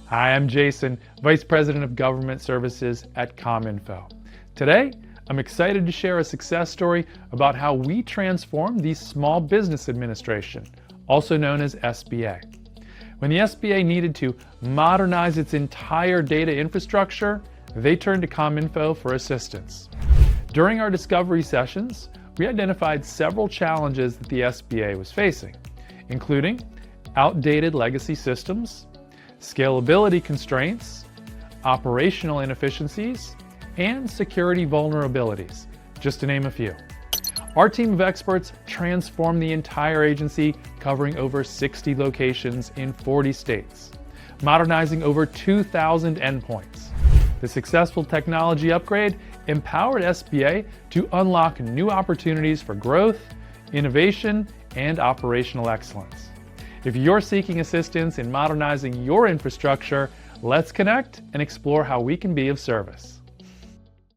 Hi, I'm Jason, Vice President of Government Services at Cominfo. Today, I'm excited to share a success story about how we transformed the Small Business Administration, also known as SBA. When the SBA needed to modernize its entire data infrastructure, they turned to Cominfo for assistance. During our discovery sessions, we identified several challenges that the SBA was facing, including outdated legacy systems, scalability constraints, operational inefficiencies, and security vulnerabilities, just to name a few. Our team of experts transformed the entire agency, covering over 60 locations in 40 states, modernizing over 2,000 endpoints. The successful technology upgrade empowered SBA to unlock new opportunities for growth, innovation, and operational excellence. If you're seeking assistance in modernizing your infrastructure, let's connect and explore how we can be of service.